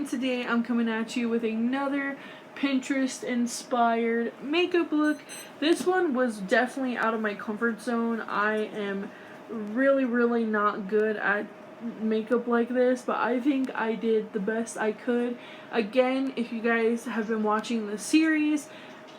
and today I'm coming at you with another Pinterest inspired makeup look. This one was definitely out of my comfort zone. I am really not good at makeup like this, but I think I did the best I could. Again, if you guys have been watching the series,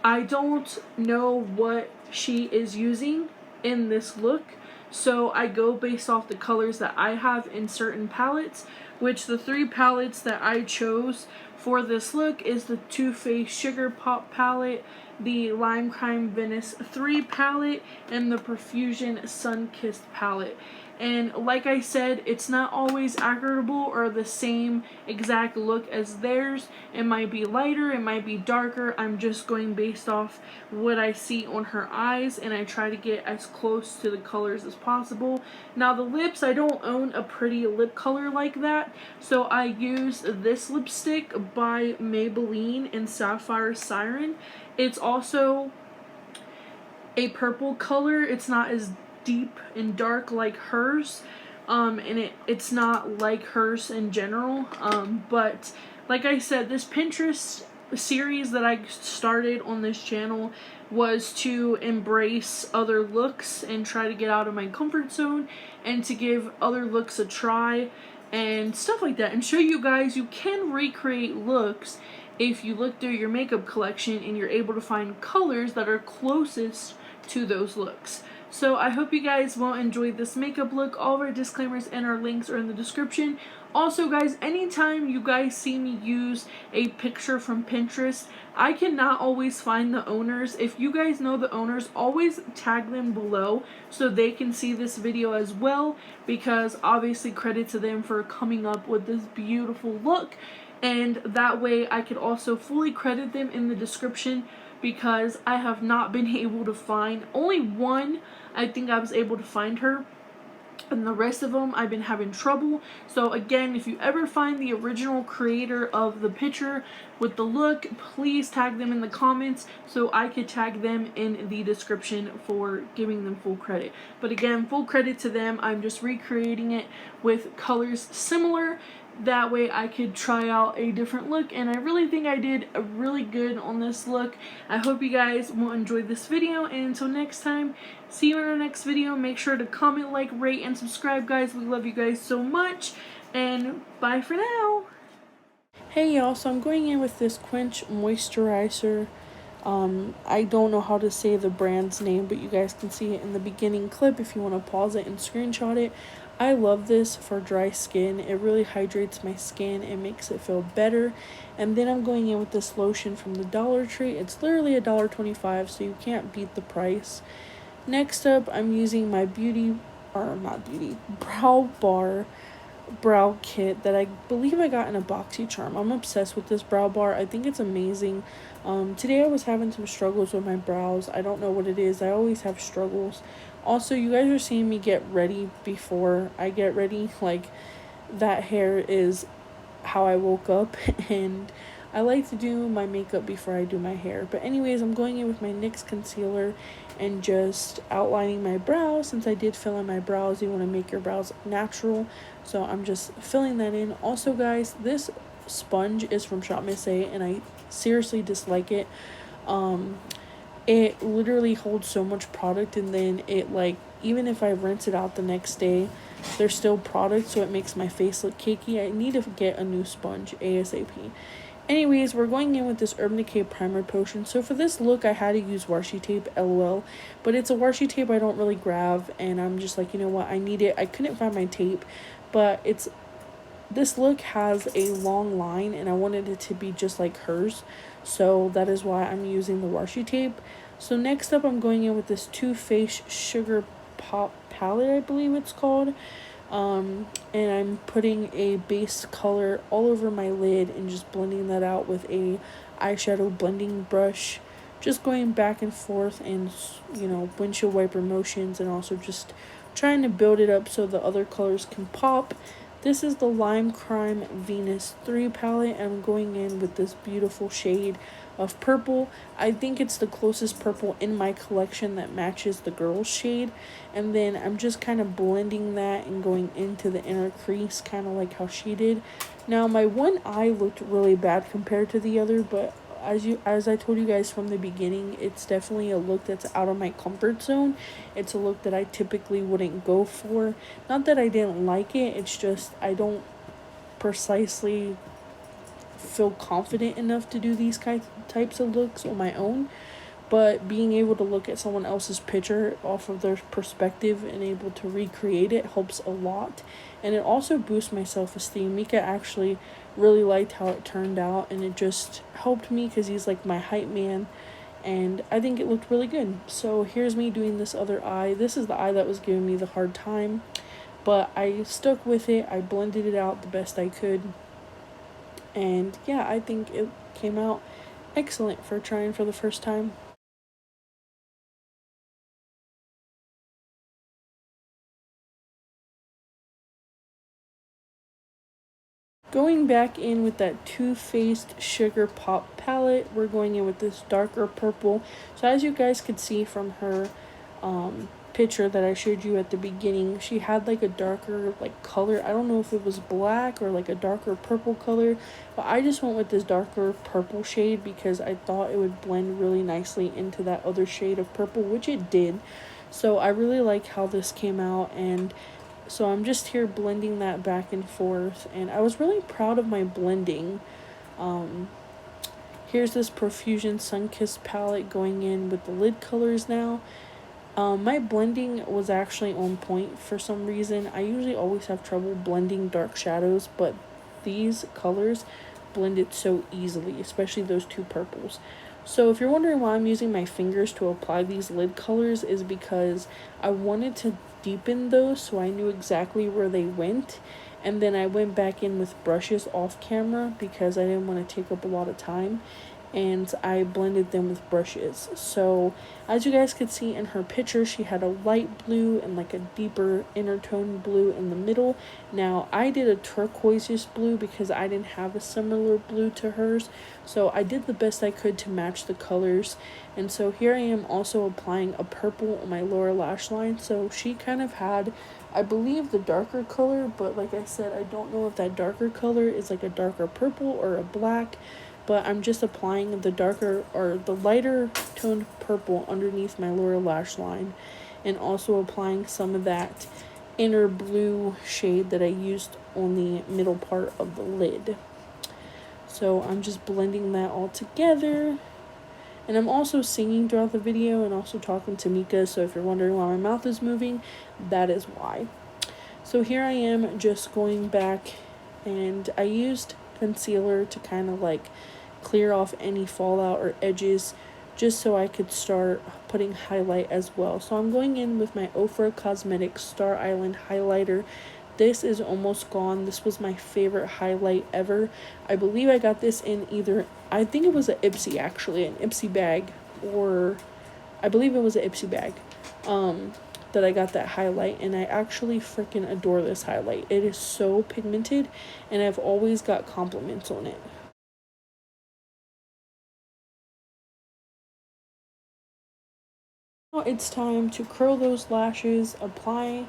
I don't know what she is using in this look, so I go based off the colors that I have in certain palettes, which the three palettes that I chose for this look is the Too Faced Sugar Pop palette, the Lime Crime Venice 3 palette, and the Profusion Sun-Kissed palette. And like I said, it's not always accurable or the same exact look as theirs. It might be lighter, it might be darker. I'm just going based off what I see on her eyes, and I try to get as close to the colors as possible. Now the lips, I don't own a pretty lip color like that, so I used this lipstick by Maybelline in Sapphire Siren. It's also a purple color. It's not as deep and dark like hers, and it's not like hers in general, but like I said, this Pinterest series that I started on this channel was to embrace other looks and try to get out of my comfort zone and to give other looks a try and stuff like that, and show you guys you can recreate looks if you look through your makeup collection and you're able to find colors that are closest to those looks. So I hope you guys will enjoy this makeup look. All of our disclaimers and our links are in the description. Also guys, anytime you guys see me use a picture from Pinterest, I cannot always find the owners. If you guys know the owners, always tag them below so they can see this video as well, because obviously credit to them for coming up with this beautiful look, and that way I could also fully credit them in the description, because I have not been able to find, only one I think I was able to find her, and the rest of them I've been having trouble. So again, if you ever find the original creator of the picture with the look, please tag them in the comments so I could tag them in the description for giving them full credit. But again, full credit to them. I'm just recreating it with colors similar. That way I could try out a different look, and I really think I did really good on this look. I hope you guys will enjoy this video, and until next time, see you in our next video. Make sure to comment, like, rate, and subscribe, guys. We love you guys so much, and bye for now. Hey y'all, so I'm going in with this Quench Moisturizer. I don't know how to say the brand's name, but you guys can see it in the beginning clip if you want to pause it and screenshot it. I love this for dry skin. It really hydrates my skin and makes it feel better. And then I'm going in with this lotion from the Dollar Tree. It's literally $1.25, so you can't beat the price. Next up, I'm using my Brow Bar brow kit that I believe I got in a BoxyCharm. I'm obsessed with this brow bar. I think it's amazing. Today I was having some struggles with my brows. I don't know what it is. I always have struggles. Also, you guys are seeing me get ready before I get ready. Like, that hair is how I woke up, and I like to do my makeup before I do my hair. But anyways, I'm going in with my NYX concealer and just outlining my brows. Since I did fill in my brows, you want to make your brows natural, so I'm just filling that in. Also guys, this sponge is from Shop Miss A, and I seriously dislike it. It literally holds so much product, and then it, like, even if I rinse it out the next day, there's still product, so it makes my face look cakey. I need to get a new sponge ASAP. Anyways, we're going in with this Urban Decay Primer Potion. So for this look, I had to use washi tape, LOL. But it's a washi tape I don't really grab, and I'm just like, you know what, I need it. I couldn't find my tape, but this look has a long line, and I wanted it to be just like hers. So that is why I'm using the washi tape. So next up, I'm going in with this Too Faced Sugar Pop palette, I believe it's called. And I'm putting a base color all over my lid and just blending that out with a eyeshadow blending brush, just going back and forth and, you know, windshield wiper motions, and also just trying to build it up so the other colors can pop. This is the Lime Crime Venus 3 palette, and I'm going in with this beautiful shade of purple. I think it's the closest purple in my collection that matches the girl's shade. And then I'm just kind of blending that and going into the inner crease, kind of like how she did. Now my one eye looked really bad compared to the other, but as I told you guys from the beginning, it's definitely a look that's out of my comfort zone. It's a look that I typically wouldn't go for. Not that I didn't like it, it's just I don't precisely feel confident enough to do these types of looks on my own. But being able to look at someone else's picture off of their perspective and able to recreate it helps a lot. And it also boosts my self-esteem. Micah actually really liked how it turned out, and it just helped me because he's like my hype man, and I think it looked really good. So here's me doing this other eye. This is the eye that was giving me the hard time, but I stuck with it. I blended it out the best I could, and yeah, I think it came out excellent for trying for the first time. Going back in with that Too Faced Sugar Pop palette, we're going in with this darker purple. So as you guys could see from her picture that I showed you at the beginning, she had like a darker like color. I don't know if it was black or like a darker purple color, but I just went with this darker purple shade because I thought it would blend really nicely into that other shade of purple, which it did. So I really like how this came out, and so I'm just here blending that back and forth, and I was really proud of my blending. Um, Here's this Profusion Sunkissed palette going in with the lid colors now. My blending was actually on point for some reason. I usually always have trouble blending dark shadows, but these colors blended so easily, especially those two purples. So if you're wondering why I'm using my fingers to apply these lid colors, is because I wanted to deepen those so I knew exactly where they went. And then I went back in with brushes off camera because I didn't want to take up a lot of time, and I blended them with brushes. So as you guys could see in her picture, she had a light blue and like a deeper inner tone blue in the middle. Now I did a turquoise blue because I didn't have a similar blue to hers, so I did the best I could to match the colors. And so here I am also applying a purple on my lower lash line. So she kind of had, I believe, the darker color, but like I said, I don't know if that darker color is like a darker purple or a black, but I'm just applying the darker or the lighter toned purple underneath my lower lash line, and also applying some of that inner blue shade that I used on the middle part of the lid. So I'm just blending that all together. And I'm also singing throughout the video and also talking to Micah, so if you're wondering why my mouth is moving, that is why. So here I am just going back, and I used concealer to kind of like clear off any fallout or edges, just so I could start putting highlight as well. So I'm going in with my Ofra Cosmetics Star Island highlighter. This is almost gone. This was my favorite highlight ever. I believe I got this in either, I think it was an Ipsy actually, an Ipsy bag, or I believe it was an Ipsy bag that I got that highlight, and I actually freaking adore this highlight. It is so pigmented, and I've always got compliments on it. Now it's time to curl those lashes, apply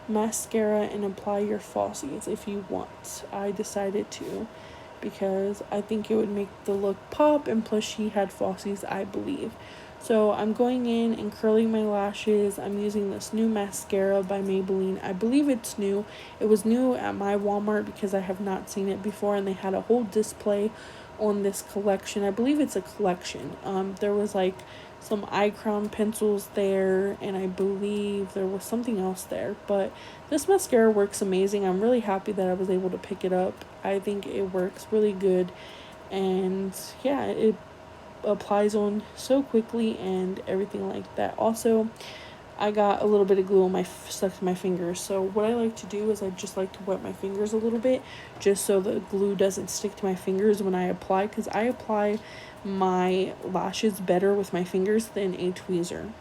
mascara, and apply your falsies if you want. I decided to because I think it would make the look pop, and plus she had falsies, I believe. So I'm going in and curling my lashes. I'm using this new mascara by Maybelline. I believe it's new. It was new at my Walmart because I have not seen it before, and they had a whole display on this collection. I believe it's a collection. There was like some eye crown pencils there, and I believe there was something else there, but this mascara works amazing. I'm really happy that I was able to pick it up. I think it works really good, and yeah, it applies on so quickly and everything like that. Also, I got a little bit of glue on my stuck to my fingers, so what I like to do is I just like to wet my fingers a little bit just so the glue doesn't stick to my fingers when I apply, because I apply my lashes better with my fingers than a tweezer.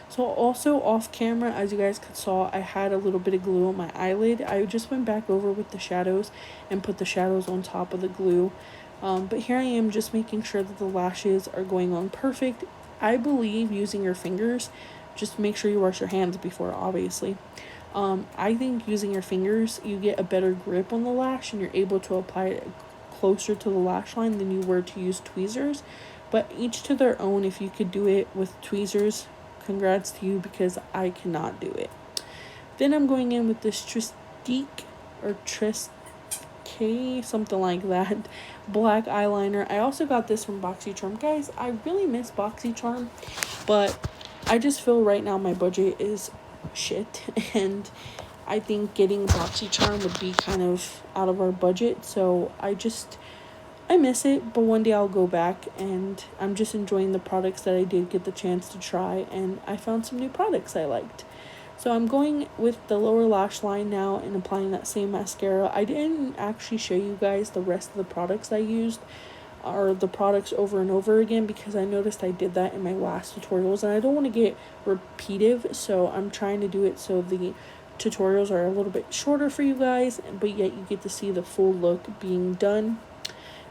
So also off camera, as you guys could saw, I had a little bit of glue on my eyelid. I just went back over with the shadows and put the shadows on top of the glue. But here I am just making sure that the lashes are going on perfect. I believe using your fingers, just make sure you wash your hands before, obviously. I think using your fingers, you get a better grip on the lash and you're able to apply it closer to the lash line than you were to use tweezers. But each to their own. If you could do it with tweezers, congrats to you, because I cannot do it. Then I'm going in with this Tristique or K, something like that, black eyeliner. I also got this from BoxyCharm. Guys, I really miss BoxyCharm, but I just feel right now my budget is shit, and I think getting BoxyCharm would be kind of out of our budget, so I miss it, but one day I'll go back, and I'm just enjoying the products that I did get the chance to try, and I found some new products I liked. So I'm going with the lower lash line now and applying that same mascara. I didn't actually show you guys the rest of the products I used, or the products over and over again, because I noticed I did that in my last tutorials and I don't want to get repetitive, so I'm trying to do it so the tutorials are a little bit shorter for you guys, but yet you get to see the full look being done.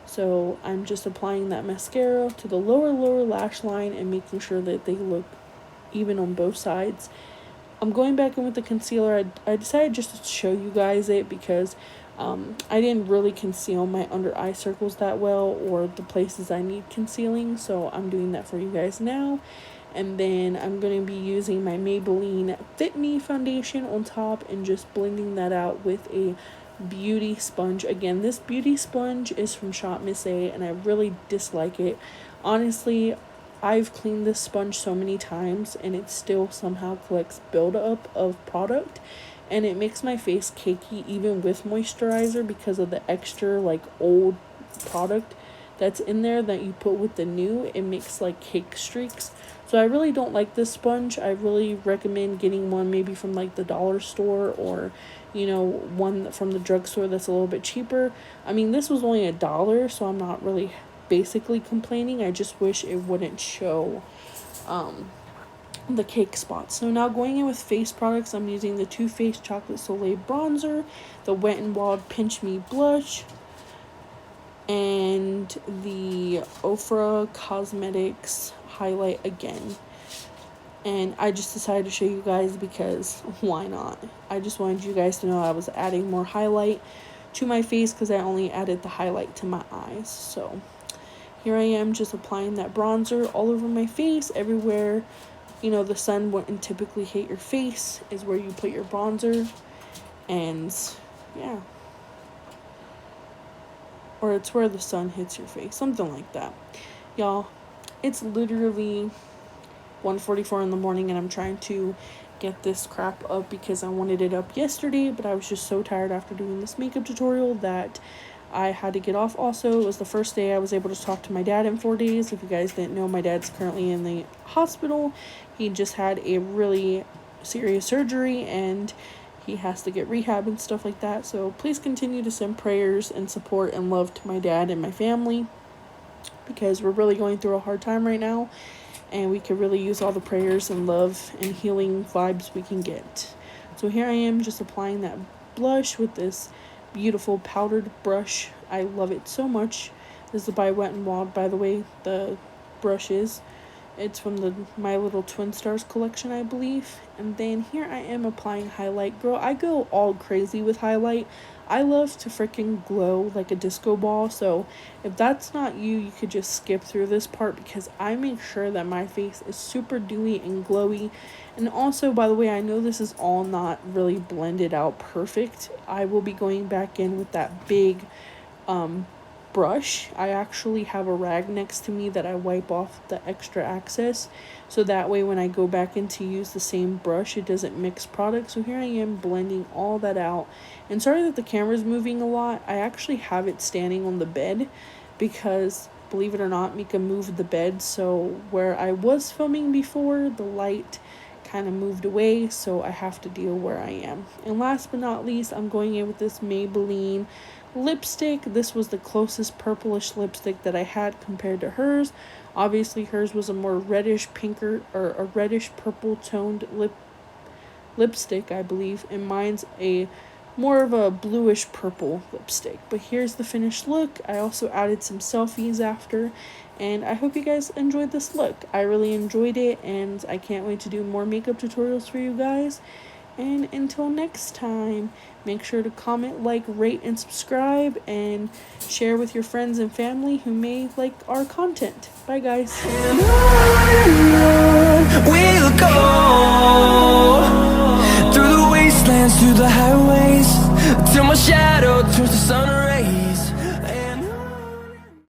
So I'm just applying that mascara to the lower lash line and making sure that they look even on both sides. I'm going back in with the concealer. I decided just to show you guys it because I didn't really conceal my under eye circles that well, or the places I need concealing, so I'm doing that for you guys now. And then I'm going to be using my Maybelline Fit Me foundation on top and just blending that out with a beauty sponge. Again, this beauty sponge is from Shop Miss A, and I really dislike it. Honestly, I've cleaned this sponge so many times and it still somehow collects buildup of product, and it makes my face cakey even with moisturizer because of the extra like old product that's in there that you put with the new. It makes like cake streaks. So I really don't like this sponge. I really recommend getting one maybe from like the dollar store, or one from the drugstore that's a little bit cheaper. I mean, this was only $1, so I'm not really basically complaining. I just wish it wouldn't show the cake spots. So now going in with face products, I'm using the Too Faced Chocolate Soleil bronzer, the Wet n Wild Pinch Me blush, and the Ofra Cosmetics highlight again. And I just decided to show you guys because why not? I just wanted you guys to know I was adding more highlight to my face because I only added the highlight to my eyes. So here I am just applying that bronzer all over my face, everywhere the sun wouldn't typically hit your face is where you put your bronzer. And yeah, or it's where the sun hits your face, something like that. Y'all, it's literally 1:44 in the morning and I'm trying to get this crap up because I wanted it up yesterday, but I was just so tired after doing this makeup tutorial that I had to get off. Also, it was the first day I was able to talk to my dad in 4 days. If you guys didn't know, my dad's currently in the hospital. He just had a really serious surgery and he has to get rehab and stuff like that. So please continue to send prayers and support and love to my dad and my family, because we're really going through a hard time right now and we could really use all the prayers and love and healing vibes we can get. So here I am just applying that blush with this beautiful powdered brush. I love it so much. This is by Wet n Wild, by the way, the brush is. It's from the My Little Twin Stars collection, I believe. And then here I am applying highlight. Girl, I go all crazy with highlight. I love to freaking glow like a disco ball. So if that's not you, you could just skip through this part because I make sure that my face is super dewy and glowy. And also, by the way, I know this is all not really blended out perfect. I will be going back in with that big brush. I actually have a rag next to me that I wipe off the extra excess, so that way when I go back in to use the same brush, it doesn't mix products. So here I am blending all that out. And sorry that the camera's moving a lot. I actually have it standing on the bed because, believe it or not, Micah moved the bed, so where I was filming before, the light kind of moved away, so I have to deal where I am. And last but not least, I'm going in with this Maybelline lipstick. This was the closest purplish lipstick that I had compared to hers. Obviously hers was a more reddish pinker, or a reddish purple toned lipstick, I believe, and mine's a more of a bluish purple lipstick. But here's the finished look. I also added some selfies after, and I hope you guys enjoyed this look. I really enjoyed it, and I can't wait to do more makeup tutorials for you guys. And until next time, make sure to comment, like, rate, and subscribe, and share with your friends and family who may like our content. Bye, guys. We'll go through the wastelands, through the highways, till my shadow